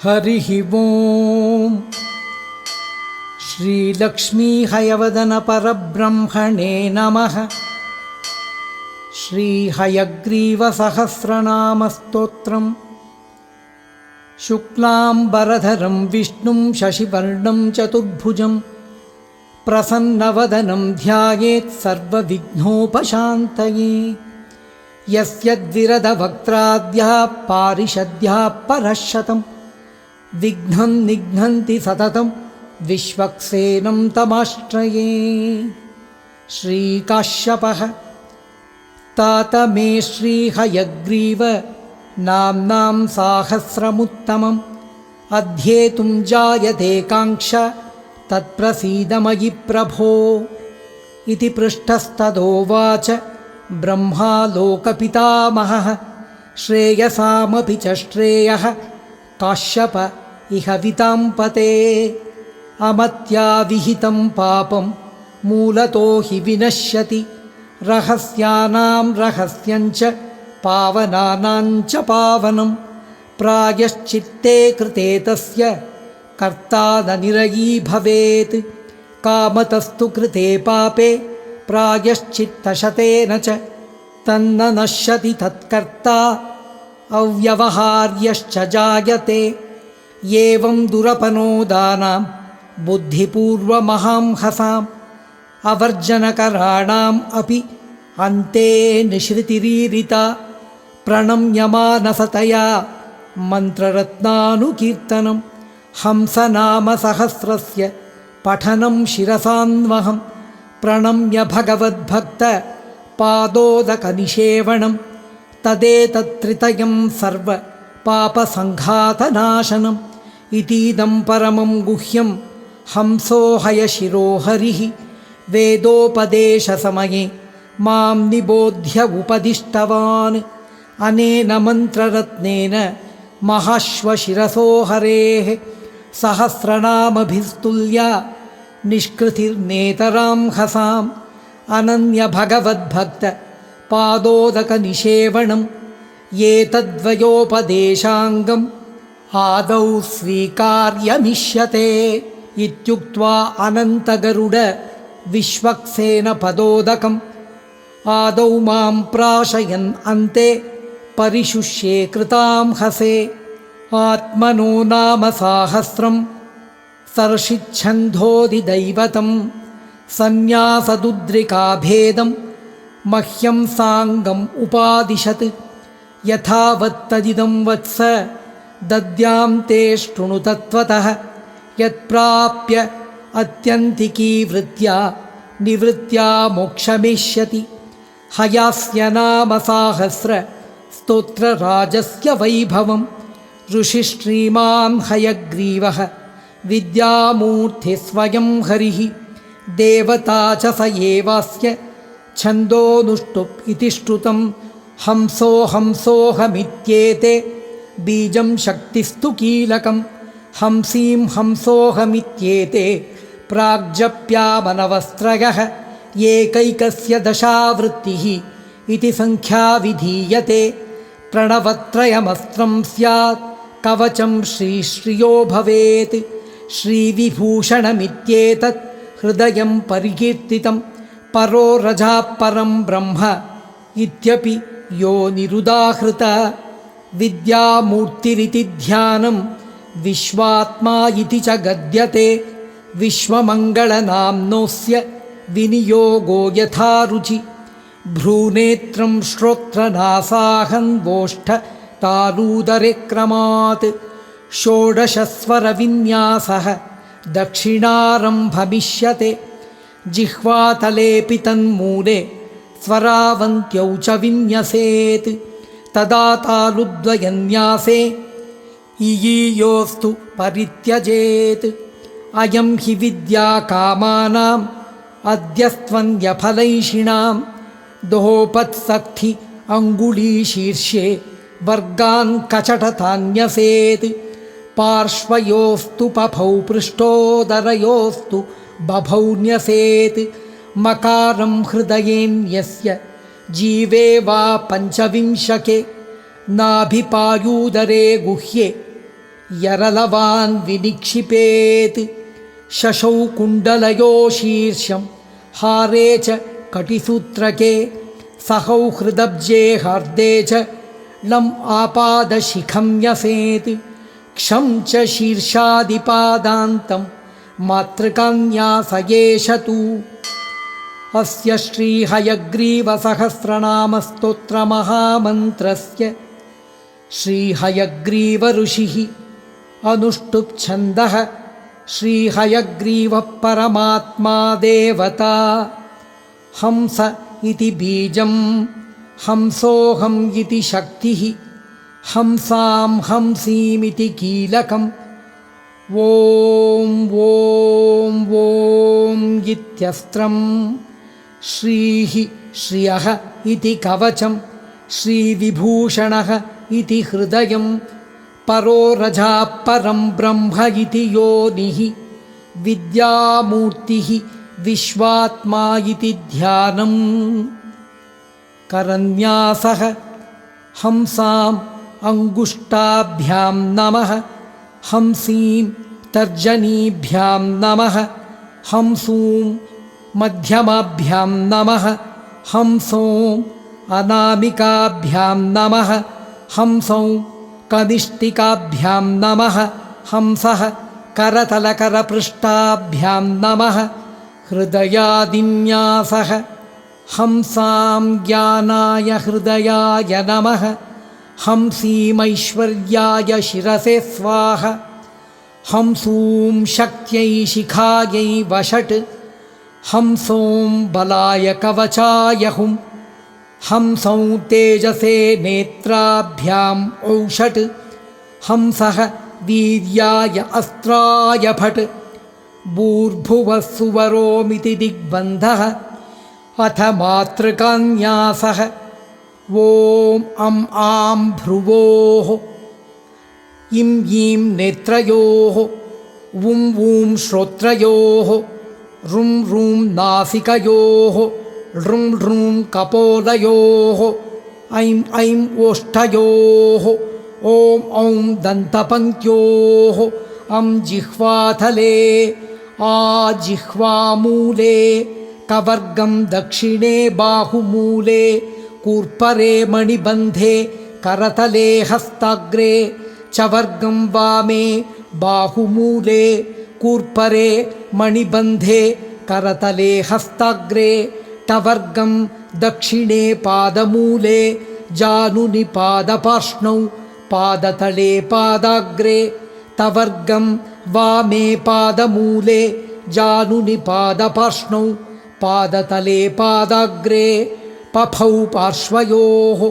हरिः ओम् श्रीलक्ष्मीहयवदनपरब्रह्मणे नमः। श्रीहयग्रीवसहस्रनामस्तोत्रम्। शुक्लाम्बरधरं विष्णुं शशिवर्णं चतुर्भुजं प्रसन्नवदनं ध्यायेत् सर्वविघ्नोपशान्तये। यस्य द्विरदवक्त्राद्यः पारिषद्यः परशतं विघ्नं निघ्नन्ति सततं विश्वक्सेनं तमाश्रये। श्रीकाश्यपः तात मे श्रीहयग्रीव नाम्नां साहस्रमुत्तमम् अध्येतुं जायते काङ्क्षा तत्प्रसीद मयि प्रभो इति पृष्ठस्तदोवाच ब्रह्मा लोकपितामहः। श्रेयसामपि च श्रेयः काश्यप इह विताम्पते। अमत्या विहितं पापं मूलतो हि विनश्यति रहस्यानां रहस्यञ्च पावनानां च पावनं। प्रायश्चित्ते कृते तस्य कर्ता न निरयी भवेत्। कामतस्तु कृते पापे प्रायश्चित्तशतेन च तन्न नश्यति तत्कर्ता अव्यवहार्यश्च जायते। एवं दुरपनोदानां बुद्धिपूर्वमहांहसाम् अवर्जनकराणाम् अपि अन्ते निश्रितिरीरिता। प्रणम्यमानसतया मन्त्ररत्नानुकीर्तनं हंसनामसहस्रस्य पठनं शिरसान्वहं। प्रणम्य भगवद्भक्त पादोदकनिषेवणं तदेतत्त्रितयं सर्व पापसङ्घातनाशनम्। इतीदं परमं गुह्यं हंसो हयशिरोहरिः वेदोपदेशसमये मां निबोध्य उपदिष्टवान्। अनेन मन्त्ररत्नेन महाश्वशिरसो हरेः सहस्रनामभिस्तुल्या निष्कृतिर्नेतरां हसाम्। अनन्यभगवद्भक्त पादोदकनिषेवणम् एतद्वयोपदेशाङ्गम् आदौ स्वीकार्यमिष्यते इत्युक्त्वा अनन्तगरुड विश्वक्सेन पदोदकम् आदौ मां प्राशयन् अन्ते परिशुष्ये कृतां हसे। आत्मनो नाम साहस्रं सर्षिच्छन्दोदिदैवतं सन्न्यासदुद्रिकाभेदं मह्यं साङ्गम् उपादिशत्। यथावत्तदिदं वत्स दद्यां ते शृणु तत्त्वतः। यत्प्राप्य अत्यन्तिकी वृत्त्या निवृत्त्या मोक्षमेष्यति। हयास्य नाम साहस्र स्तोत्रराजस्य वैभवं ऋषिश्रीमान् हयग्रीवः विद्यामूर्ति स्वयं हरिः देवता च स एवास्य छन्दोनुष्टुप् इति श्रुतं। हंसो हंसोऽहमित्येते बीजं शक्तिस्तु कीलकं। हंसीं हंसोऽहमित्येते प्राग्जप्यामनवस्त्रयः। एकैकस्य दशावृत्तिः इति संख्या विधीयते। प्रणवत्रयमस्त्रं स्यात् कवचं श्रीश्रियो भवेत्। श्रीविभूषणमित्येतत् हृदयं परिकीर्तितं। परो रजाः परं ब्रह्म इत्यपि यो निरुदाहृत। विद्यामूर्तिरिति ध्यानं विश्वात्मा इति च गद्यते। विश्वमङ्गलनाम्नोऽस्य विनियोगो यथा रुचि। भ्रूनेत्रं श्रोत्रनासाहन्वोष्ठ तालूदरे क्रमात्। षोडशस्वरविन्यासः दक्षिणारम्भमिष्यते। जिह्वातलेऽपि तन्मूले स्वरावन्त्यौ च विन्यसेत्। तदा तालुद्वयन्यासे इयीयोस्तु परित्यजेत्। अयं हि विद्या कामानाम् अद्यस्त्वन्यफलैषिणां दोपत्सक्थि अङ्गुलीशीर्षे वर्गान् कचटतान्यसेत्। पार्श्वयोस्तु पफौ पृष्ठोदरयोस्तु बभौ न्यसेत्। मकारं हृदयेऽन्यस्य जीवे वा पञ्चविंशके नाभिपायूदरे गुह्ये यरलवान् विनिक्षिपेत् शशौ कुण्डलयो शीर्षं हारे च कटिसूत्रके सहौ हृदब्जे हार्दे च लम् आपादशिखं न्यसेत् क्षं च शीर्षादिपादान्तं मातृकान्यासयेषतु अस्य श्रीहयग्रीवसहस्रनामस्तोत्रमहामन्त्रस्य श्रीहयग्रीवऋषिः अनुष्टुप्छन्दः श्रीहयग्रीवः परमात्मा देवता हंस इति बीजं हंसोऽहम् इति शक्तिः हंसां हंसीमिति कीलकम् ॐ ॐ ॐ इत्यस्त्रम् श्रीः श्रियः इति कवचं श्रीविभूषणः इति हृदयं परो रजः परं ब्रह्म इति योनिः विद्यामूर्तिः विश्वात्मा इति ध्यानम् करन्यासः हंसाम् अङ्गुष्ठाभ्यां नमः हंसीं तर्जनीभ्यां नमः हंसूं मध्यमाभ्यां नमः हंसों अनामिकाभ्यां नमः हंसौं कनिष्ठिकाभ्यां नमः हंसः करतलकरपृष्ठाभ्यां नमः हृदयादिन्यासः हंसां ज्ञानाय हृदयाय नमः हंसीमैश्वर्याय शिरसे स्वाहा हंसूं शक्त्यै शिखायै वषट् हंसों बलाय कवचाय हुं हंसौं तेजसे नेत्राभ्याम् औषट् हंसः वीर्याय अस्त्राय फट् भूर्भुवः सुवरोमिति दिग्बन्धः अथ मातृकान्यासः ॐ अं आं भ्रुवोः इं ईं नेत्रयोः वुं वूं श्रोत्रयोः रुं रुं नासिकयोः ऋं ऋं कपोलयोः ऐं ऐं ओष्ठयोः ॐ औं दन्तपङ्क्त्योः अं जिह्वाथले जिह्वामूले कवर्गं दक्षिणे बाहुमूले कूर्परे मणिबन्धे करतले हस्ताग्रे चवर्गं वामे बाहुमूले कूर्परे मणिबन्धे करतले हस्ताग्रे टवर्गं दक्षिणे पादमूले जानुनि पादपार्ष्णौ पादतले पादाग्रे तवर्गं वामे पादमूले जानुनि पादपार्ष्णौ पादतले पादाग्रे पफौ पार्श्वयोः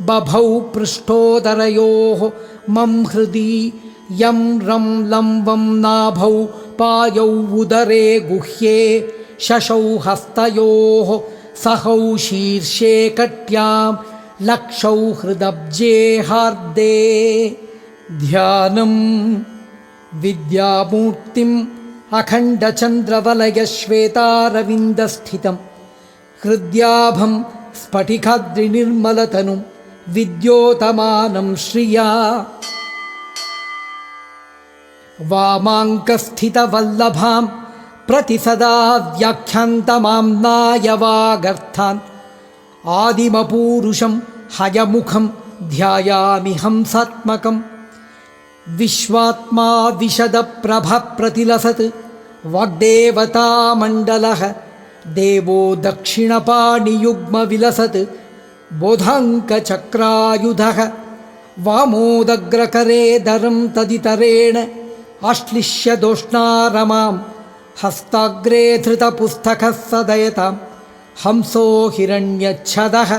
बभौ पृष्ठोदरयोः मम हृदि यं रं लं वं नाभौ पायौ उदरे गुह्ये शशौ हस्तयोः सहौ शीर्षे कट्यां लक्षौ हृदब्जे हार्दे ध्यानं विद्यामूर्तिम् अखण्डचन्द्रवलयश्वेतारविन्दस्थितं हृद्याभं स्फटिकाद्रिनिर्मलतनुं विद्योतमानं श्रिया वामाङ्कस्थितवल्लभां प्रतिसदा व्याख्यान्तमाम्नायवागर्थान् आदिमपूरुषं हयमुखं ध्यायामि हंसात्मकं विश्वात्मा विशदप्रभप्रतिलसत् वाग्देवतामण्डलः देवो दक्षिणपाणियुग्मविलसत् बोधाङ्कचक्रायुधः वामोदग्रकरे दरं तदितरेण आश्लिष्य दोष्णारमां हस्ताग्रे धृतपुस्तकः सदयतां हंसो हिरण्यच्छदः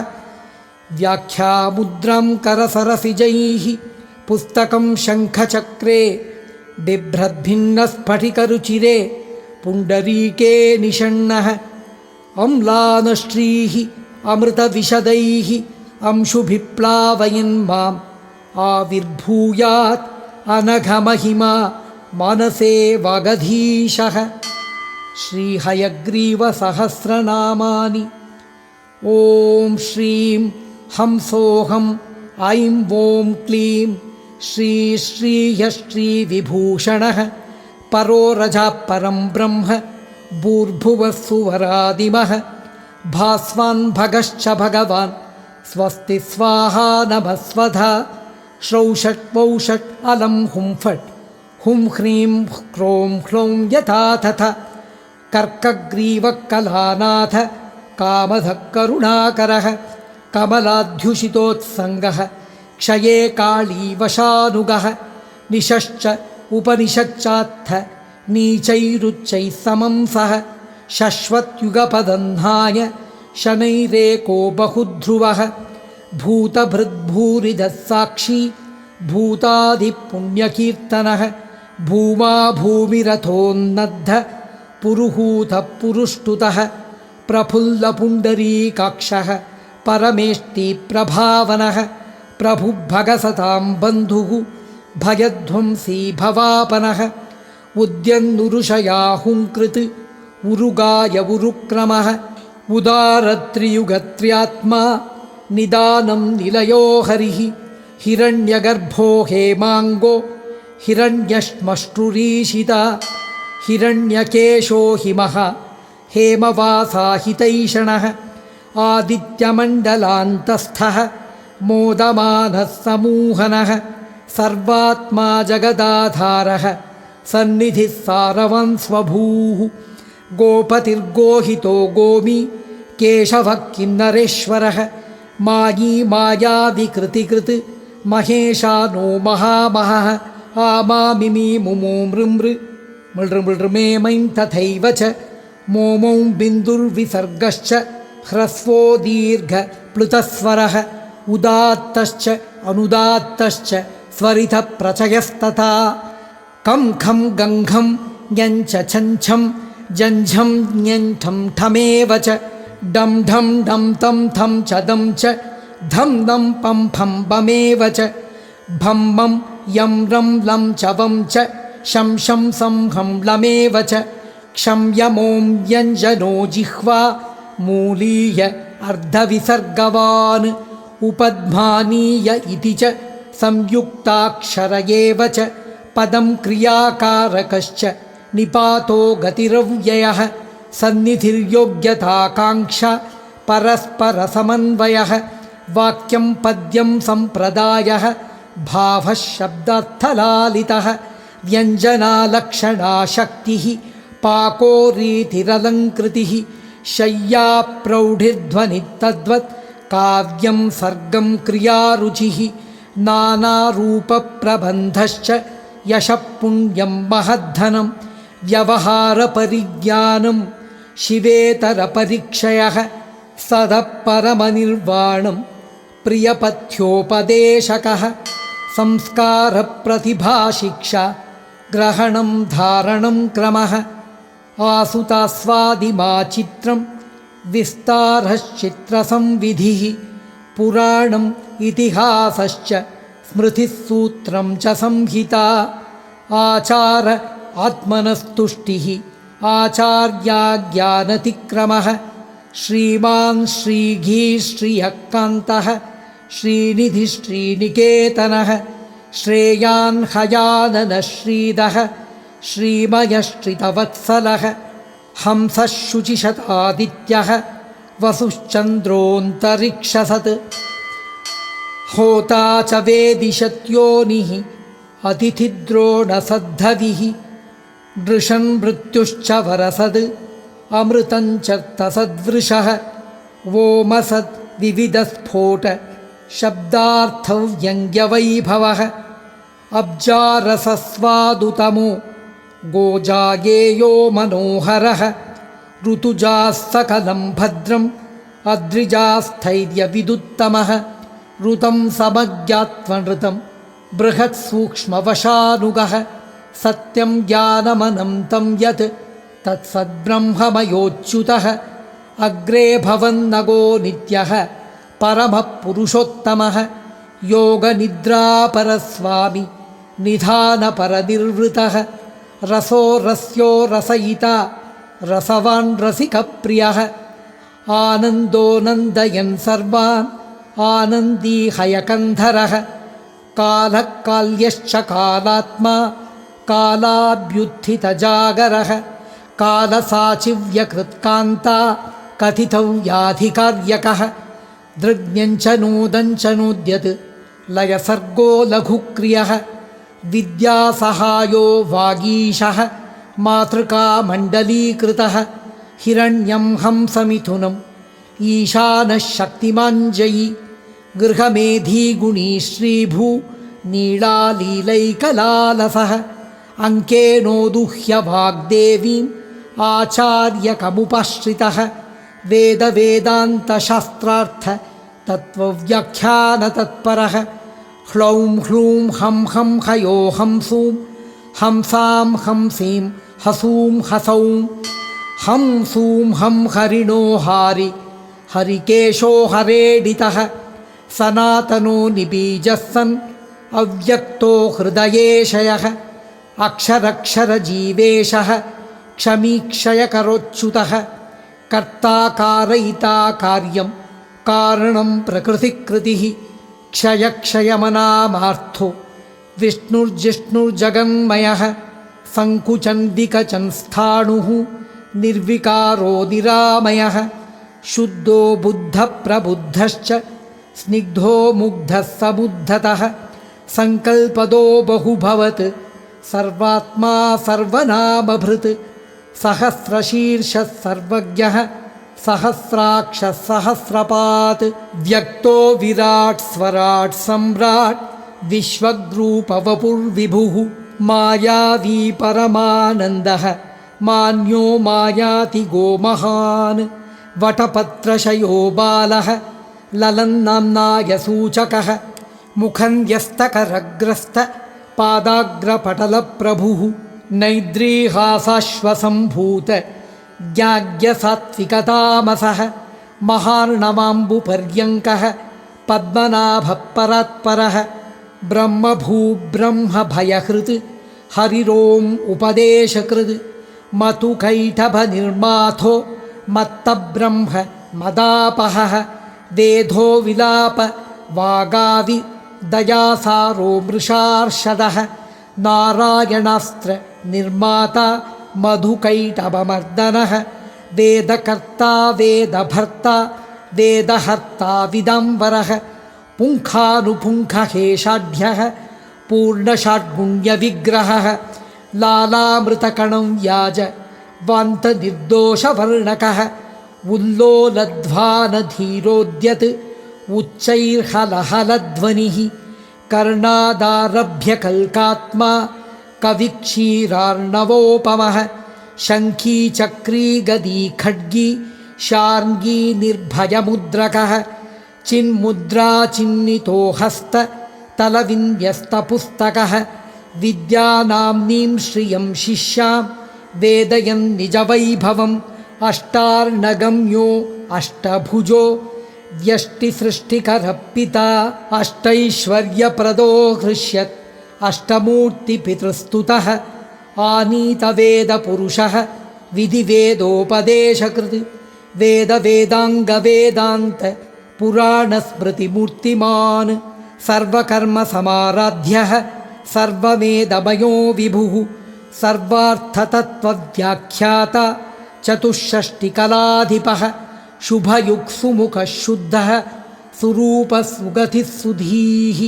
व्याख्यामुद्रां करसरसिजैः पुस्तकं शङ्खचक्रे बिभ्रद्भिन्नस्फटिकरुचिरे पुण्डरीके निषण्णः अम्लानश्रीः अमृतविशदैः अंशुभिप्लावयन् माम् आविर्भूयात् अनघमहिमा मनसे वागधीशः श्रीहयग्रीवसहस्रनामानि ॐ श्रीं हंसोऽहम् ऐं ॐ क्लीं श्रीयश्रीविभूषणः परो रजः परं ब्रह्म भूर्भुवः सुवरादिमः भास्वान् भगश्च भगवान् स्वस्ति स्वाहा नमस्वधा श्रौषट् वौषट् अलं हुं फट् हुं ह्रीं क्रों ह्लौं यथा तथा कर्कग्रीवकलानाथ कामधः करुणाकरः कमलाद्युषितोत्सङ्गः क्षये काळीवशानुगः निशश्च उपनिषच्चात्थ नीचैरुच्चैः समं सः शश्वत्युगपदह्नाय शनैरेको बहुध्रुवः भूतभृद्भूरिदः साक्षी भूतादिपुण्यकीर्तनः भूमा भूमिरथोन्नद्ध पुरुहूतः पुरुष्टुतः प्रफुल्लपुण्डरीकाक्षः परमेष्टिप्रभावनः प्रभुभगसतां बन्धुः भयध्वंसी भवापनः उद्यन्नुरुषया हुङ्कृत् उरुगाय उरुक्रमः उदारत्रियुगत्र्यात्मा निदानं निलयो हरिः हिरण्यगर्भो हेमाङ्गो हिरण्यश्मश्रुरीशिता हिरण्यकेशो हिमः हेमवासाहितैषणः आदित्यमण्डलान्तस्थः मोदमानः समूहनः सर्वात्मा जगदाधारः सन्निधिः सारवं स्वभूः गोपतिर्गोहितो गोमी केशवः किन्नरेश्वरः मायी मायाविकृतिकृत् महेशानो महामहः आमामिमी मुमो मृमृ मृमृमृमेमैं तथैव च मोमौ बिन्दुर्विसर्गश्च ह्रस्वो दीर्घप्लुतस्वरः उदात्तश्च अनुदात्तश्च स्वरितः प्रचयस्तथा कं खं गङ्घं ञञ्च छञ्छं जञ्झं ञञ्ठं ठमेव च डं ढं डं तं थं च दं च धं दं पं फं बमेव च भं मं यं रं लं च वं च शं शं सं हं लमेव च क्षं यमों व्यञ्जनो जिह्वा मूलीय अर्धविसर्गवान् उपध्मानीय इति च संयुक्ताक्षर एव च पदं क्रियाकारकश्च निपातो गतिरव्ययः सन्निधिर्योग्यताकाङ्क्षा परस्परसमन्वयः वाक्यं पद्यं सम्प्रदायः भावः शब्दार्थलालितः व्यञ्जनालक्षणा शक्तिः पाको रीतिरलङ्कृतिः शय्या प्रौढिर्ध्वनिस्तद्वत् काव्यं सर्गं क्रियारुचिः नानारूपप्रबन्धश्च यशः पुण्यं महद्धनं व्यवहारपरिज्ञानं शिवेतरपरिक्षयः सदपरमनिर्वाणं प्रियपथ्योपदेशकः संस्कारप्रतिभाशिक्षा ग्रहणं धारणं क्रमः आसुतास्वादिमाचित्रं विस्तारश्चित्रसंविधिः पुराणम् इतिहासश्च स्मृतिसूत्रं च संहिता आचार आत्मनस्तुष्टिः आचार्याज्ञानतिक्रमः श्रीमान् श्रीघीश्रियकान्तः श्रीनिधिश्रीनिकेतनः श्रेयान् हयाननश्रीदः श्रीमयश्रितवत्सलः हंसः शुचिशतादित्यः वसुश्चन्द्रोऽन्तरिक्षसत् होता च वेदिशत्योनिः अतिथिद्रोणसद्धविः दृशन् मृत्युश्च वरसद् अमृतञ्च तसद्वृषः वोमसद् विविधस्फोट शब्दार्थव्यङ्ग्यवैभवः अब्जारसस्वादुतमो गोजागेयो मनोहरः ऋतुजाः सकलं भद्रम् अद्रिजास्थैर्यविदुत्तमः ऋतं समज्ञात्वनृतं बृहत्सूक्ष्मवशानुगः सत्यं ज्ञानमनन्तं यत् तत्सद्ब्रह्ममयोच्युतः अग्रे भवन्नगो नित्यः परमः पुरुषोत्तमः योगनिद्रापरस्वामी निधानपरनिर्वृतः रसो रस्यो रसयिता रसवान् रसिकप्रियः आनन्दो नन्दयन् सर्वान् आनन्दी हयकन्धरः कालः काल्यश्च कालात्मा कालाभ्युत्थितजागरः कालसाचिव्यकृत्कान्ता कथितौ याधिकार्यकः दृग्न्यञ्च नोदञ्च नोद्यत् लयसर्गो लघुक्रियः विद्यासहायो वागीशः मातृकामण्डलीकृतः हिरण्यं हंसमिथुनम् ईशानः शक्तिमाञ्जयी गृहमेधी श्रीभू नीलालीलैकलालसः अङ्केनोदुह्य वाग्देवीम् आचार्यकमुपश्रितः वेदवेदान्तशास्त्रार्थ तत्त्वव्याख्यानतत्परः ह्लौं ह्लूं हं हं हयो हंसूं हंसां हंसीं हसूं हसौं हं सूं हं हरिणो हारि हरिकेशो हरेडितः सनातनो निबीजः सन् अव्यक्तो हृदयेशयः अक्षरक्षरजीवेशः क्षमीक्षयकरोच्युतः कर्ता कारयिता कार्यं कारणं प्रकृतिकृतिः क्षयक्षयमनामार्थो विष्णुर्जिष्णुर्जगन्मयः सङ्कुचन् विकचन् स्थाणुः निर्विकारो निरामयः शुद्धो बुद्धप्रबुद्धश्च स्निग्धो मुग्धः समुद्धतः संकल्पदो बहुभवत् सर्वात्मा सर्वनामभृत् सहस्रशीर्षः सर्वज्ञः सहस्राक्षः सहस्रपात् व्यक्तो विराट् स्वराट् सम्राट् विश्वग्रूपवपुर्विभुः मायावी परमानन्दः मान्यो मायाति गोमहान् वटपत्रशयो बालः ललन्नाम्नाय सूचकः मुखन्यस्तकरग्रस्त पादाग्रपटलप्रभुः नैद्रीहासाश्वसम्भूत ज्ञाग्यसात्विकतामसः महार्णवाम्बुपर्यङ्कः पद्मनाभपरात्परः ब्रह्मभूब्रह्मभयहृत् हरिरोम् उपदेशकृत् मतुकैटभनिर्माथो मत्तब्रह्म मदापहः वेधो विलाप वागावि दयासारो मृषार्षदः नारायणास्त्र निर्माता मधुकैटभमर्दनः वेदकर्ता वेदभर्ता वेदहर्ता विदम्बरः पुङ्खानुपुङ्खहेषाढ्यः पूर्णषाड्गुण्यविग्रहः लालामृतकणं व्याज वान्तनिर्दोषवर्णकः उल्लोलध्वानधीरोद्यत् उच्चैर्हलहलध्वनिः कर्णादारभ्य कल्कात्मा कविक्षीरार्णवोपमः शङ्खी चक्री गदी खड्गी शार्ङ्गी निर्भयमुद्रकः चिन्मुद्रा चिन्नितो हस्त तलविन्यस्तपुस्तकः विद्यानाम्नीं श्रियं शिष्यां वेदयन् निजवैभवम् अष्टार्णगम्यो अष्टभुजो व्यष्टिसृष्टिकरः पिता अष्टैश्वर्यप्रदो हृष्यत् अष्टमूर्तिपितृस्तुतः आनीतवेदपुरुषः विधिवेदोपदेशकृत् वेदवेदाङ्गवेदान्त पुराणस्मृतिमूर्तिमान् सर्वकर्मसमाराध्यः सर्ववेदमयो विभुः सर्वार्थतत्त्वव्याख्याता चतुष्षष्टिकलाधिपः शुभयुक्सुमुखः शुद्धः सुरूपसुगतिः सुधीः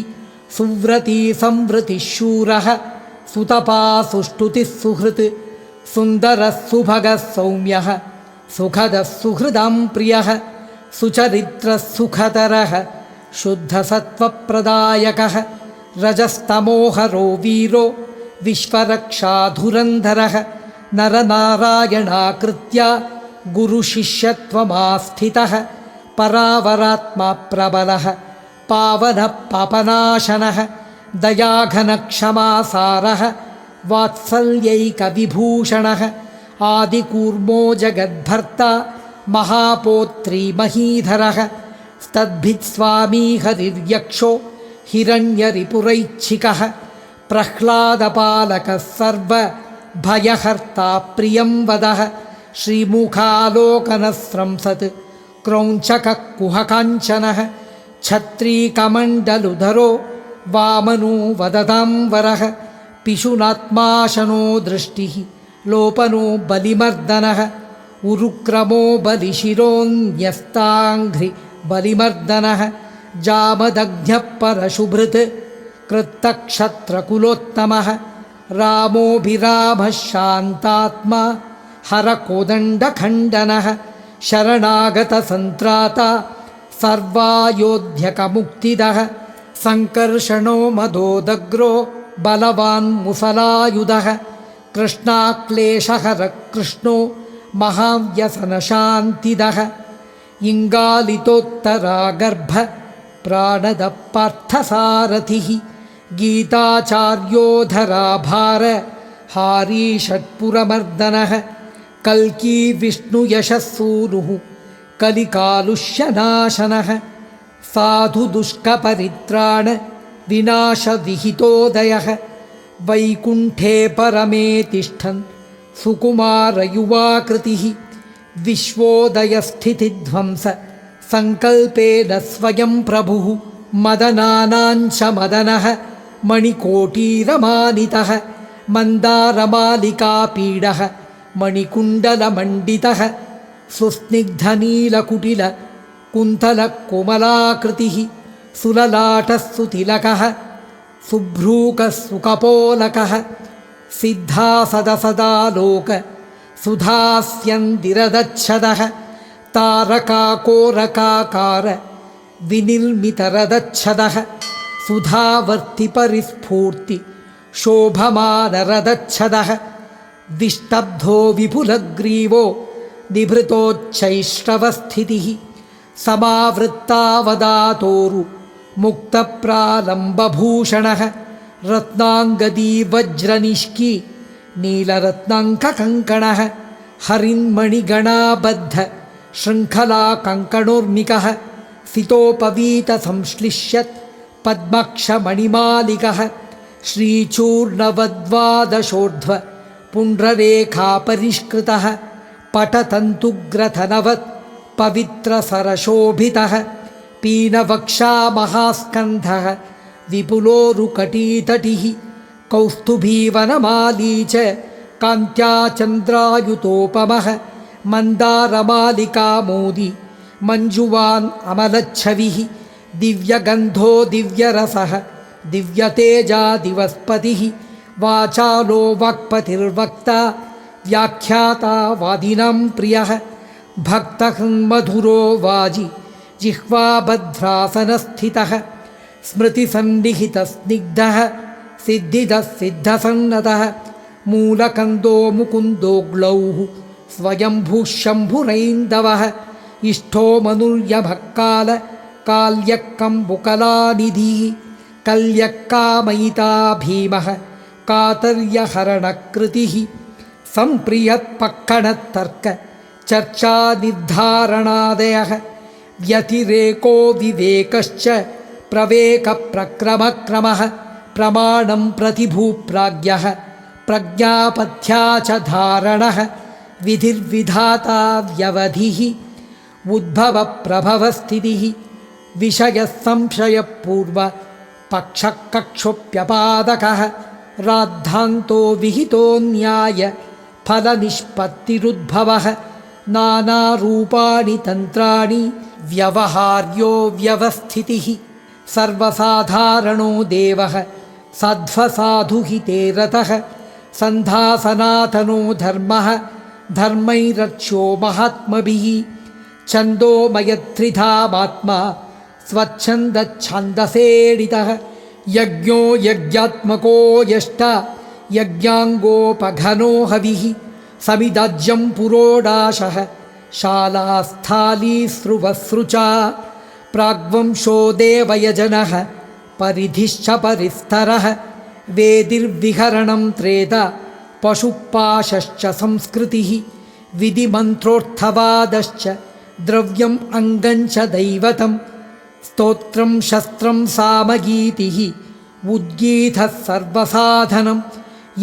सुव्रती संवृतिः शूरः सुतपा सुष्टुतिः सुहृत् सुन्दरः सुभगः सौम्यः सुखदः सुहृदां प्रियः सुचरित्रः सुखतरः शुद्धसत्त्वप्रदायकः रजस्तमोहरो वीरो विश्वरक्षाधुरन्धरः नरनारायणाकृत्या गुरुशिष्यत्वमास्थितः परावरात्मा प्रबलः पावनः पापनाशनः दयाघनक्षमासारः वात्सल्यैकविभूषणः आदिकूर्मो जगद्भर्ता महापोत्री महीधरः तद्भिस्वामी हरिर्यक्षो हिरण्यरिपुरैच्छिकः प्रह्लादपालकः सर्वभयहर्ता प्रियं वदः श्रीमुखालोकनस्रंसत् क्रौञ्चकः कुहकाञ्चनः छत्रीकमण्डलुधरो वामनो वदतां वरः पिशुनात्माशनो दृष्टिः लोपनो बलिमर्दनः उरुक्रमो बलिशिरोऽन्यस्ताङ्घ्रि बलिमर्दनः जामदग्ध्यः परशुभृत् कृत्तक्षत्रकुलोत्तमः रामोऽभिरामः शान्तात्मा हरकोदण्डखण्डनः शरणागतसन्त्राता सर्वायोध्यकमुक्तिदः सङ्कर्षणो मदोदग्रो बलवान् मुसलायुधः कृष्णाक्लेशहरः कृष्णो महाव्यसनशान्तिदः इङ्गालितोत्तरागर्भ प्राणदः पार्थसारथिः गीताचार्योधराभार हारी षट्पुरमर्दनः कल्की विष्णुयशस्सूनुः कलिकालुष्यनाशनः साधुदुष्कपरित्राण विनाशविहितोदयः वैकुण्ठे परमे तिष्ठन् सुकुमारयुवाकृतिः विश्वोदयस्थितिध्वंस सङ्कल्पेन स्वयं प्रभुः मदनानाञ्च मदनः मणिकोटीरमानितः मन्दारमालिकापीडः मणिकुण्डलमण्डितः सुस्निग्धनीलकुटिल कुन्तलकोमलाकृतिः सुललाटः सुतिलकः सुभ्रूकः सुकपोलकः सिद्धासदसदालोक सुधास्यन्दिरदच्छदः तारकाकोरकाकार विनिर्मितरदच्छदः सुधावर्तिपरिस्फूर्ति शोभमानरदच्छदः विष्टब्धो विपुलग्रीवो निभृतोच्चैष्टवस्थितिः समावृत्तावदातोरु मुक्तप्रालम्बभूषणः रत्नाङ्गदी वज्रनिष्की नीलरत्नाङ्ककङ्कणः हरिन्मणिगणाबद्ध शृङ्खलाकङ्कणोर्मिकः सितोपवीतसंश्लिष्यत् पद्मक्षमणिमालिकः श्रीचूर्णवद्वादशोर्ध्व पुण्ड्ररेखापरिष्कृतः पटतन्तुग्रथनवत् पवित्रसरशोभितः पीनवक्षामहास्कन्धः विपुलोरुकटीतटिः कौस्तुभीवनमाली च कान्त्या चन्द्रायुतोपमः मन्दारमालिकामोदि मञ्जुवान् अमलच्छविः दिव्यगन्धो दिव्यरसः दिव्यतेजा दिवस्पतिः वाचालो वाक्पतिर्वक्ता व्याख्याता वादिनां प्रियः भक्तहृन्मधुरो वाजि जिह्वाभद्रासनस्थितः स्मृतिसन्निहितस्निग्धः सिद्धिदः सिद्धसन्नतः मूलकन्दो मुकुन्दो ग्लौः स्वयंभूः शम्भुरैन्दवः इष्टो मनुर्यभक्काल काल्यक्कम्बुकलानिधिः कल्यक्कामयिता भीमः कातर्यहरणकृतिः सम्प्रियत्पक्कणतर्क चर्चानिर्धारणादयः व्यतिरेको विवेकश्च प्रवेकप्रक्रमक्रमः प्रमाणं प्रतिभूप्राज्ञः प्रज्ञापथ्या च धारणः विधिर्विधाता व्यवधिः उद्भवप्रभवस्थितिः विषयसंशयपूर्व पक्षकक्षोऽप्यपादकः राद्धान्तो विहितो न्याय फलनिष्पत्तिरुद्भवः नानारूपाणि तन्त्राणि व्यवहार्यो व्यवस्थितिः सर्वसाधारणो देवः सध्वसाधुहिते रतः सन्धासनातनो धर्मः धर्मैरक्ष्यो महात्मभिः छन्दोमयत्रिधामात्मा स्वच्छन्दच्छन्दसेडितः यज्ञो यज्ञात्मको यष्टा यज्ञाङ्गोपघनो हविः समिदाज्यं पुरोडाशः शालास्थालीस्रुवस्रुचा प्राग्वंशो देवयजनः परिधिश्च परिस्तरः वेदिर्विहरणं त्रेता पशुपाशश्च संस्कृतिः विधिमन्त्रोर्थवादश्च द्रव्यम् अङ्गञ्च दैवतं स्तोत्रं शस्त्रं सामगीतिः उद्गीतः सर्वसाधनं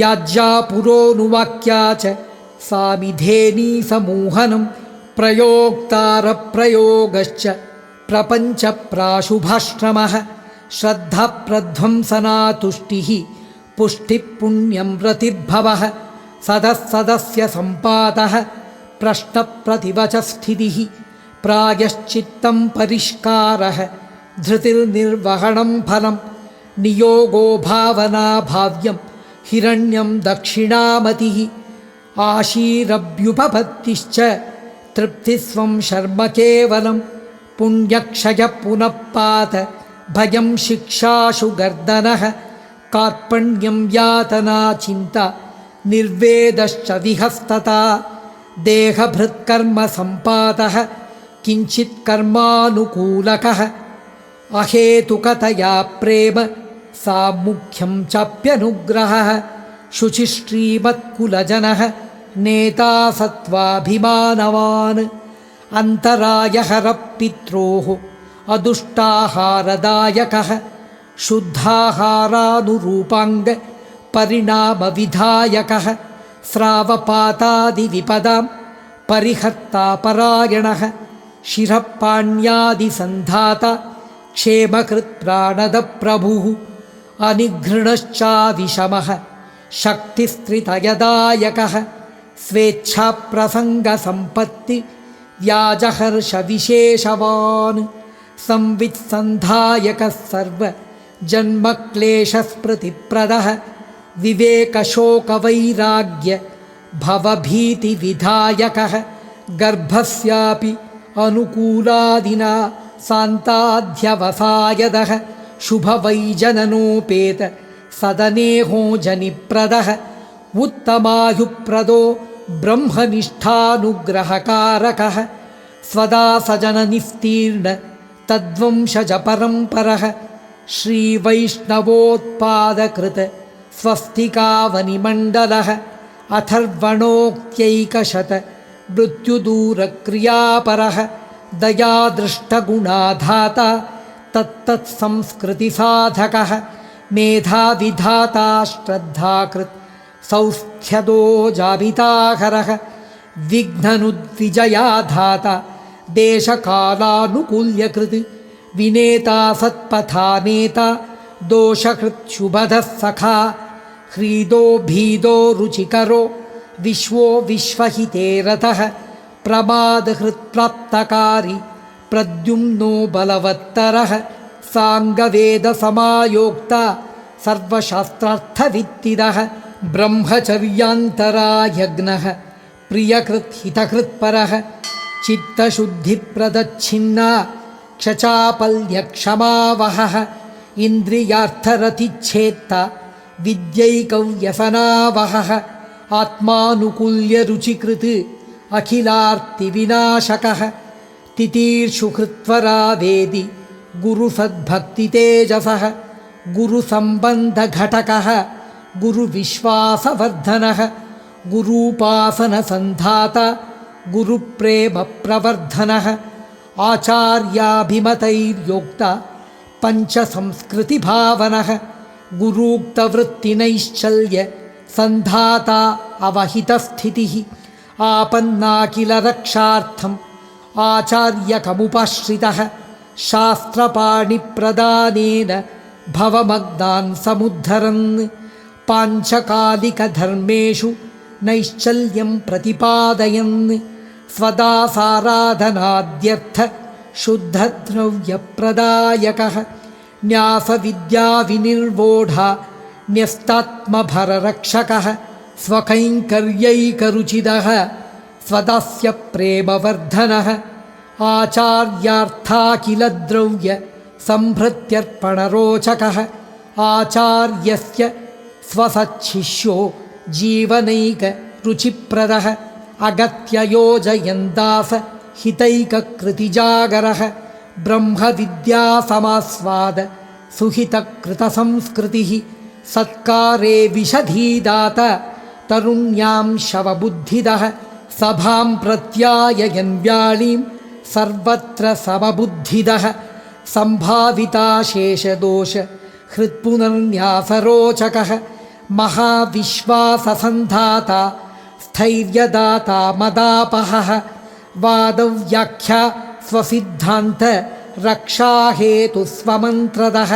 याज्या पुरोनुवाक्या च सामिधेनी समूहनं प्रयोक्तारप्रयोगश्च प्रपञ्चप्राशुभाश्रमः ಶ್ರದ್ಧಾಪ್ರಧ್ವಂಸನಾ ತುಷ್ಟಿಃ ಪುಷ್ಟಿಃ ಪುಣ್ಯಂ ರತಿರ್ಭವಃ ಸದಸ್ಸದಸ್ಯ ಸಂಪಾತಃ ಪ್ರಶ್ನಪ್ರತಿವಚ ಸ್ಥಿತಿಃ ಪ್ರಾಯಶ್ಚಿತ್ತಂ ಪರಿಷ್ಕಾರಃ ಧೃತಿರ್ನಿರ್ವಹಣಂ ಫಲಂ ನಿಯೋಗೋ ಭಾವನಾ ಭಾವ್ಯಂ ಹಿರಣ್ಯಂ ದಕ್ಷಿಣಾಮತಿಃ ಆಶೀರಭ್ಯುಪಪತ್ತಿಶ್ಚ ತೃಪ್ತಿಸ್ವಂ ಶರ್ಮ ಕೇವಲಂ ಪುಣ್ಯಕ್ಷಯ ಪುನಃಪಾತ ಭಯಂ ಶಿಕ್ಷಾಶು ಗರ್ದನಃ ಕಾರ್ಪಣ್ಯಂ ಯಾತನಾ ಚಿಂತಾ ನಿರ್ವೇದಶ್ಚ ವಿಹಸ್ತತಾ ದೇಹಭೃತ್ಕರ್ಮ ಸಂಪಾತಃ ಕಿಂಚಿತ್ ಕರ್ಮಾನುಕೂಲಕಃ ಅಹೇತುಕತಯಾ ಪ್ರೇಮ ಸಾಮುಖ್ಯಂ ಚಾಪ್ಯನುಗ್ರಹಃ ಶುಚಿಶ್ರೀಮತ್ಕುಲಜನಃ ನೇತಾ ಸತ್ವಾಭಿಮಾನವಾನ್ ಅಂತರಾಯಹರಃ ಪಿತ್ರೋಃ ಅದುಷ್ಟಾಹಾರದಾಯಕಃ ಶುದ್ಧಾಹಾರಾನುರೂಪಾಂಗ ಪರಿಣಾಮವಿಧಾಯಕಃ ಸ್ರಾವಪಾತಾದಿವಿಪದಾಂ ಪರಿಹರ್ತಾ ಪರಾಯಣಃ ಶಿರಃಪಾಣ್ಯಾದಿಸಂಧಾತ ಕ್ಷೇಮಕೃತ್ ಪ್ರಾಣದ ಪ್ರಭುಃ ಅನಿಘೃಣಶ್ಚಾವಿಷಮಃ ಶಕ್ತಿಸ್ತ್ರಿತಯದಾಯಕಃ ಸ್ವೇಚ್ಛಾಪ್ರಸಂಗಸಂಪತ್ತಿ ವ್ಯಾಜಹರ್ಷವಿಶೇಷವಾನ್ ಸಂವಿತ್ಸಂಧಾಯಕಃ ಸರ್ವ ಜನ್ಮಕ್ಲೇಶಸ್ಮೃತಿಪ್ರದಃ ವಿವೇಕಶೋಕವೈರಾಗ್ಯ ಭವಭೀತಿವಿಧಾಯಕಃ ಗರ್ಭಸ್ಯಾಪಿ ಅನುಕೂಲಾದಿನಾ ಸಾಂತಾಧ್ಯವಸಾಯದಃ ಶುಭವೈಜನನೋಪೇತ ಸದನೇಹೋ ಜನಿಪ್ರದಃ ಉತ್ತಮಾಯುಪ್ರದೋ ಬ್ರಹ್ಮನಿಷ್ಠಾನುಗ್ರಹಕಾರಕಃ ಸ್ವದಾಸಜನನಿಸ್ತೀರ್ಣ ತದ್ವಂಶಜ ಪರಂಪರಃ ಶ್ರೀವೈಷ್ಣವೋತ್ಪಾದಕೃತ ಸ್ವಸ್ತಿಕಾವನಿಮಂಡಲಃ ಅಥರ್ವಣೋಕ್ತೈಕಶತ ಮೃತ್ಯುದೂರಕ್ರಿಯಾಪರಃ ದಯಾದೃಷ್ಟಗುಣಾಧಾತ ತತ್ತತ್ಸಂಸ್ಕೃತಿಸಾಧಕಃ ಮೇಧಾವಿಧಾತಾ ಶ್ರದ್ಧಾಕೃತ್ ಸೌಸ್ಥ್ಯದೋ ಜಾಬಿತಾಕರಃ ವಿಘ್ನನುದ್ವಿಜಯಾಧಾತ ದೇಶಕಾಲಾನುಕೂಲ್ಯಕೃತ್ ವಿನೇತಾ ಸತ್ಪಥಾನೇತಾ ದೋಷಕೃತ್ ಶುಭದಃ ಸಖಾ ಹ್ರೀದೋ ಭೀದೋ ರುಚಿಕರೋ ವಿಶ್ವೋ ವಿಶ್ವಹಿತೇ ರಥಃ ಪ್ರಮಾದಹೃತ್ಪ್ರಾಪ್ತಕಾರಿ ಪ್ರದ್ಯುಮ್ನೋ ಬಲವತ್ತರಃ ಸಾಂಗವೇದಸಮಾಯೋಕ್ತ ಸರ್ವಶಾಸ್ತ್ರಾರ್ಥವಿತ್ತಿದಃ ಬ್ರಹ್ಮಚರ್ಯಾಂತರಾಯಜ್ಞಃ ಪ್ರಿಯಕೃತ್ಹಿತಕೃತ್ಪರಃ ಚಿತ್ತಶುದ್ಧಿಪ್ರದಚ್ಛಿನ್ನ ಕ್ಷಚಾಪಲ್ಯಕ್ಷಮಾವಹಃ ಇಂದ್ರಿಯಾರ್ಥರತಿಚ್ಛೇತ್ತ ವಿದ್ಯೈಕವ್ಯಸನಾವಹಃ ಆತ್ಮಾನುಕೂಲ್ಯರುಚಿಕೃತ್ ಅಖಿಲಾರ್ತಿವಿನಾಶಕಃ ತಿತೀರ್ಷುಹೃತ್ವರಾವೇದಿ ಗುರುಸದ್ಭಕ್ತಿತೇಜಸಃ ಗುರುಸಂಬಂಧಘಟಕಃ ಗುರುವಿಶ್ವಾಸವರ್ಧನಃ ಗುರೂಪಾಸನಸಂಧಾತ ಗುರುಪ್ರೇಮಪ್ರವರ್ಧನಃ ಆಚಾರ್ಯಾಭಿಮತೈರ್ಯೋಕ್ತ ಪಂಚಸಂಸ್ಕೃತಿಭಾವನಃ ಗುರೂಕ್ತವೃತ್ತಿನೈಶ್ಚಲ್ಯ ಸಂಧಾತ ಅವಹಿತಸ್ಥಿತಿಃ ಆಪನ್ನಾಕಿಲ ರಕ್ಷಾರ್ಥಂ ಆಚಾರ್ಯಕಮುಪಾಶ್ರಿತಃ ಶಾಸ್ತ್ರಪಾಣಿಪ್ರದಾನೇನ ಭವಮಗ್ನಾನ್ ಸಮುದ್ಧರನ್ ಪಾಂಚಕಾಲಿಕಧರ್ಮೇಷು ನೈಶ್ಚಲ್ಯಂ ಪ್ರತಿಪಾದಯನ್ ಸ್ವದಾಸಾರಾಧನಾದ್ಯರ್ಥ ಶುದ್ಧದ್ರವ್ಯಪ್ರದಾಯಕಃ ನ್ಯಾಸವಿದ್ಯಾವಿನಿರ್ವೋಢ ನ್ಯಸ್ತಾತ್ಮಭರರಕ್ಷಕಃ ಸ್ವಕೈಂಕರ್ಯೈಕರುಚಿದಃ ಸ್ವದಾಸ್ಯ ಪ್ರೇಮವರ್ಧನಃ ಆಚಾರ್ಯಾರ್ಥಾಖಿಲದ್ರವ್ಯ ಸಂಭೃತ್ಯರ್ಪಣರೋಚಕಃ ಆಚಾರ್ಯಸ್ಯ ಸ್ವಸಚ್ಛಿಷ್ಯೋ ಜೀವನೈಕ ರುಚಿಪ್ರದಃ ಅಗತ್ಯಯೋಜಯಂದಾಸ ಹಿತೈಕಕೃತಿಜಾಗರಃ ಬ್ರಹ್ಮವಿದ್ಯಾಸಮಾಸ್ವಾದ ಸುಹಿತಕೃತಸಂಸ್ಕೃತಿಃ ಸತ್ಕಾರೇ ವಿಷಧೀದಾತ ತರುಣ್ಯಾಂ ಶವಬುದ್ಧಿದಃ ಸಭಾಂ ಪ್ರತ್ಯಾಯಯನ್ ವ್ಯಾಳೀಂ ಸರ್ವತ್ರ ಸಮಬುದ್ಧಿದಃ ಸಂಭಾವಿತಾಶೇಷದೋಷ ಹೃತ್ಪುನರ್ನ್ಯಾಸರೋಚಕಃ ಮಹಾವಿಶ್ವಾಸಸಂಧಾತ ಸ್ಥೈರ್ಯದಾತ ಮದಾಪಹಃ ವಾದವ್ಯಾಖ್ಯಾ ಸ್ವಸಿದ್ಧಾಂತ रक्षाहेतुस्वमन्त्रदः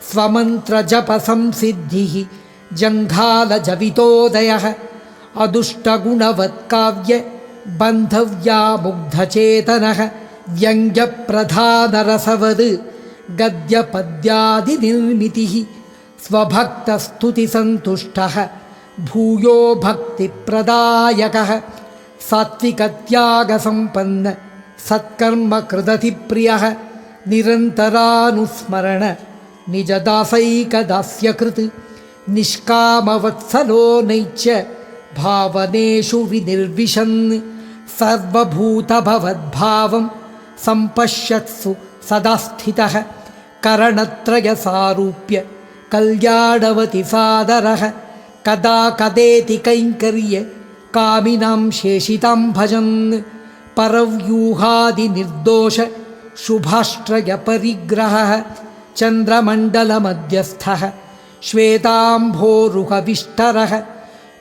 स्वमन्त्रजपसंसिद्धिः जङ्घालजवितोदयः अदुष्टगुणवत्काव्य बन्धव्यामुग्धचेतनः व्यङ्ग्यप्रधानरसवद् गद्यपद्यादिनिर्मितिः स्वभक्तस्तुतिसन्तुष्टः भूयो भक्तिप्रदायकः सात्विकत्यागसम्पन्न सत्कर्मकृदतिप्रियः निरन्तरानुस्मरण निजदासैकदास्यकृत् निष्कामवत्सलो नैच्य भावनेषु विनिर्विशन् सर्वभूतभवद्भावं सम्पश्यत्सु सदा स्थितः करणत्रयसारूप्य कल्याणवति सादरः कदा कदेति कैङ्कर्य कामिनां शेषितां भजन् परव्यूहादिनिर्दोष शुभाश्रयपरिग्रहः चन्द्रमण्डलमध्यस्थः श्वेताम्भोरुहविष्टरः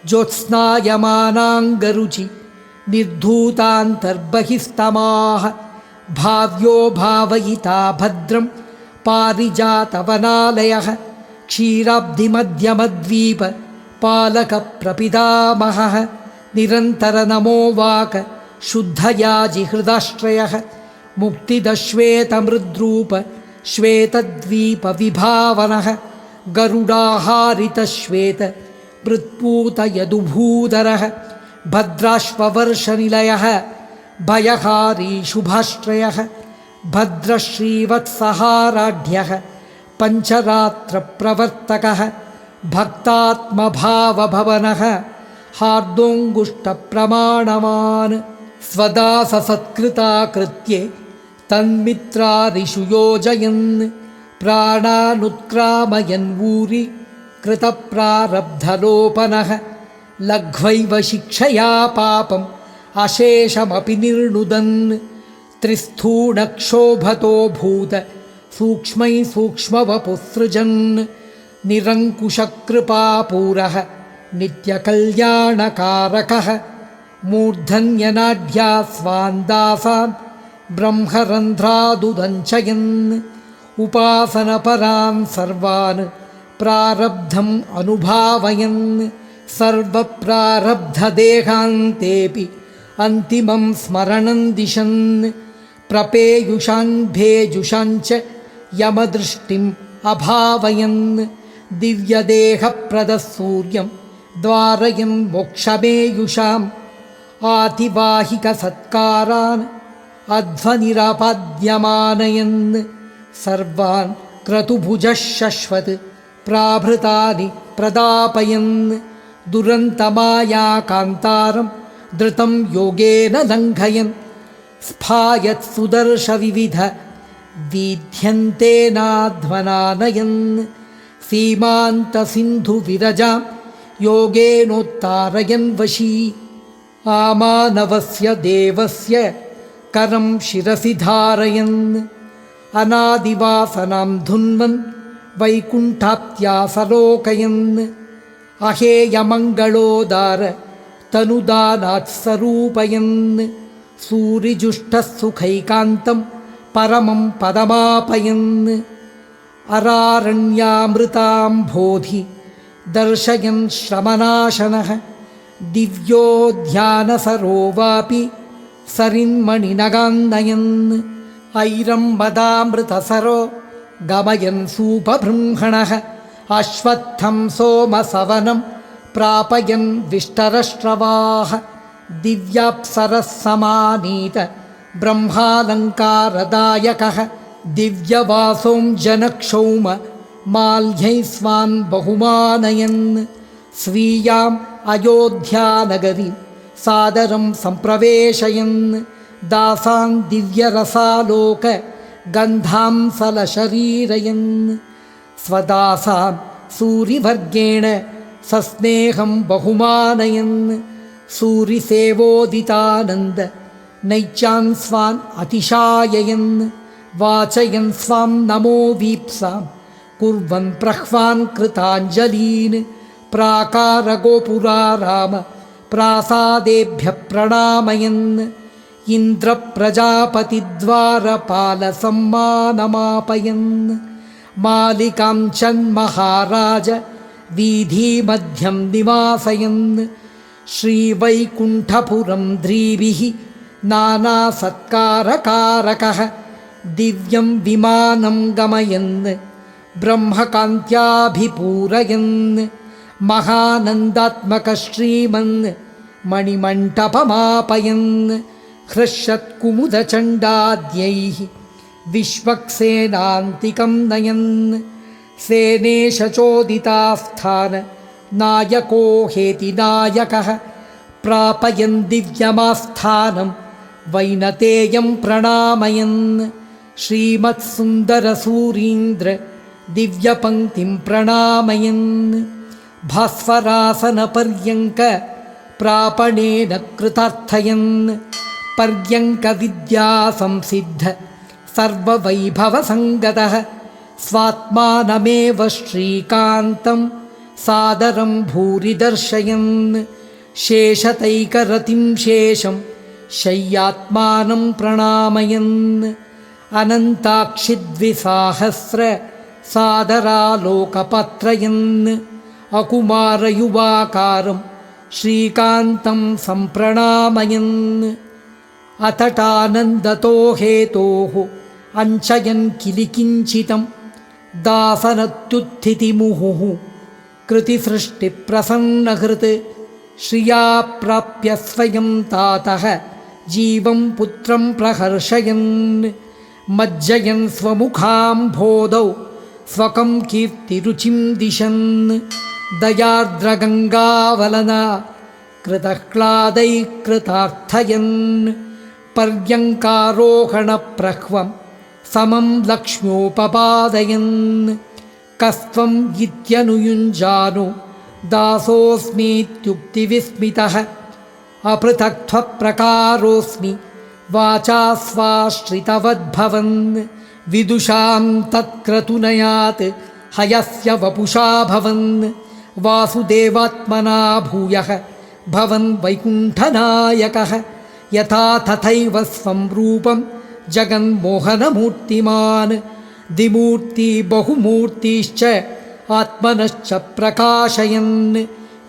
ज्योत्स्नायमानाङ्गरुचि निर्धूतान्तर्बहिस्तमाः भाव्यो भावयिता भद्रं पारिजातवनालयः क्षीराब्धिमध्यमद्वीप पालकप्रपितामहः निरन्तरनमोवाक शुद्धयाजिहृदाश्रयः मुक्तिदश्वेतमृद्रूप श्वेतद्वीपविभावनः गरुडाहारितश्वेत मृत्पूतयदुभूधरः भद्राश्ववर्षनिलयः भयहारी शुभाश्रयः भद्रश्रीवत्सहाराढ्यः पञ्चरात्रप्रवर्तकः भक्तात्मभावभवनः हार्दोऽङ्गुष्ठप्रमाणवान् स्वदाससत्कृताकृत्ये तन्मित्रारिषु योजयन् प्राणानुत्क्रामयन्वूरि कृतप्रारब्धलोपनः लघ्वैव शिक्षया पापम् अशेषमपि निर्णुदन् त्रिस्थूणक्षोभतो भूत सूक्ष्मै सूक्ष्मवपुसृजन् निरङ्कुशकृपापूरः नित्यकल्याणकारकः मूर्धन्यनाढ्या स्वान्दासान् ब्रह्मरन्ध्रादुदञ्चयन् उपासनपरान् सर्वान् प्रारब्धम् अनुभावयन् सर्वप्रारब्धदेहान्तेऽपि अन्तिमं स्मरणं दिशन् प्रपेयुषान् भेजुषाञ्च यमदृष्टिम् अभावयन् दिव्यदेहप्रदः सूर्यं द्वारयन् मोक्षमेयुषाम् आतिवाहिकसत्कारान् अध्वनिरापाद्यमानयन् सर्वान् क्रतुभुजः शश्वत् प्राभृतानि प्रदापयन् दुरन्तमायाकान्तारं धृतं योगेन लङ्घयन् स्फायत् सुदर्शविविध वीध्यन्तेनाध्वनानयन् सीमान्तसिन्धुविरजां योगेनोत्तारयन् वशी आमानवस्य देवस्य करं शिरसि धारयन् अनादिवासनां धुन्वन् वैकुण्ठाप्त्यासलोकयन् अहेयमङ्गलोदार तनुदानात् स्वरूपयन् सूरिजुष्टः सुखैकान्तं परमं पदमापयन् अरारण्यामृताम्भोधि दर्शयन् श्रमनाशनः दिव्यो ध्यानसरो वापि सरिन्मणिनगान्नयन् ऐरम्बदामृतसरो गमयन् सूपबृंहणः अश्वत्थं सोमसवनं प्रापयन् विष्टरश्रवाः दिव्याप्सरः समानीत ब्रह्मालङ्कारदायकः दिव्यवासों जनक्षौम माल्यैः स्वान् बहुमानयन् स्वीयाम् अयोध्यानगरीं सादरं सम्प्रवेशयन् दासान् दिव्यरसालोक गन्धांसलशरीरयन् स्वदासान् सूरिवर्गेण सस्नेहं बहुमानयन् सूरिसेवोदितानन्द नैचान् स्वान् अतिशाययन् वाचयन् स्वां नमो वीप्सां कुर्वन् प्रह्वान् कृताञ्जलीन् प्राकारगोपुराराम प्रासादेभ्यः प्रणामयन् इन्द्रप्रजापतिद्वारपालसम्मानमापयन् मालिकाञ्चन्महाराज वीथीमध्यं निवासयन् श्रीवैकुण्ठपुरं ध्रीभिः नानासत्कारकारकः दिव्यं विमानं गमयन् ब्रह्मकान्त्याभिपूरयन् महानन्दात्मकश्रीमन् मणिमण्टपमापयन् हृष्यत्कुमुदचण्डाद्यैः विश्वक्सेनान्तिकं नयन् सेनेशचोदितास्थान नायको हेति नायकः प्रापयन् दिव्यमास्थानं वैनतेयं प्रणामयन् श्रीमत्सुन्दरसूरीन्द्र दिव्यपङ्क्तिं प्रणामयन् भास्वरासनपर्यङ्क प्रापणेन कृतार्थयन् पर्यङ्कविद्यासंसिद्ध सर्ववैभवसङ्गतः स्वात्मानमेव श्रीकान्तं सादरं भूरि दर्शयन् शेषतैकरतिं शेषं शय्यात्मानं प्रणामयन् अनन्ताक्षिद्विसाहस्र सादरालोकपत्रयन् अकुमारयुवाकारं श्रीकान्तं सम्प्रणामयन् अतटानन्दतो हेतोः अञ्चयन् किलिकिञ्चितं दासनत्युत्थितिमुहुः कृतिसृष्टिप्रसन्नहृत् श्रिया प्राप्य स्वयं तातः जीवं पुत्रं प्रहर्षयन् मज्जयन् स्वमुखाम्भोदौ स्वकं कीर्तिरुचिं दिशन् दयार्द्रगङ्गावलना कृतक्लादैकृतार्थयन् पर्यङ्कारोहणप्रह्वं समं लक्ष्म्योपपादयन् कस्त्वं इत्यनुयुञ्जानो दासोऽस्मीत्युक्तिविस्मितः अपृथक्त्वप्रकारोऽस्मि वाचा स्वाश्रितवद्भवन् विदुषां तत्क्रतुनयात् हयस्य वपुषा भवन् वासुदेवात्मना भूयः भवन् वैकुण्ठनायकः यथा तथैव स्वं रूपं जगन्मोहनमूर्तिमान् द्विमूर्ति बहुमूर्तिश्च आत्मनश्च प्रकाशयन्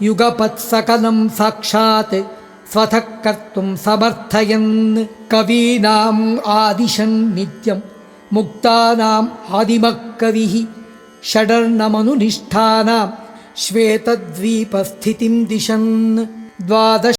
युगपत्सकलं साक्षात् स्वतः कर्तुं समर्थयन् कवीनाम् आदिशन् नित्यं मुक्तानाम् आदिमः कविः षडर्णमनुनिष्ठानां श्वेतद्वीपस्थितिं दिशन् द्वादश